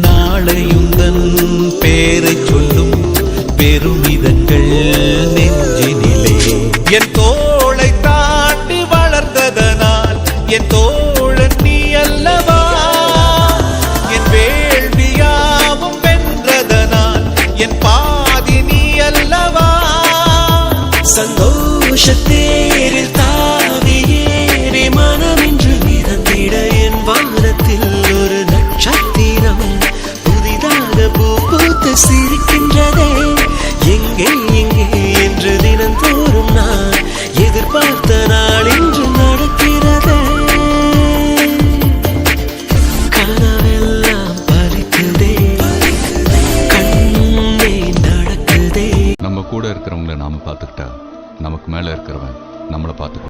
நாளையுந்தன் பேரை சொல்லும் பெருமிதங்கள் நெஞ்சினிலே. என் தோளை தாண்டி வளர்ந்ததனால் என் தோழன் நீ அல்லவா, என் வேள்வியாவும் வென்றதனால் என் பாதி நீ அல்லவா. சந்தோஷத்தேரில் தாவியேறி மனமின்று மிதந்திட என் வானத்தில் ஒரு நட்சத்திரம் புதிதாக பூ பூத்து சிரிக்கின்றதே. எங்கே எங்கே என்று தினந்தோறும் நான் எதிர்பார்த்த நாள் இன்று நடக்கிறதே. கனவெல்லாம் பறிக்குதே, கண்ணே நடக்குதே. நம்ம கூட இருக்கிறவங்கள நாம பார்த்துக்கிட்டா நமக்கு மேல இருக்கிறவன் நம்மளை பார்த்துக்கணும்.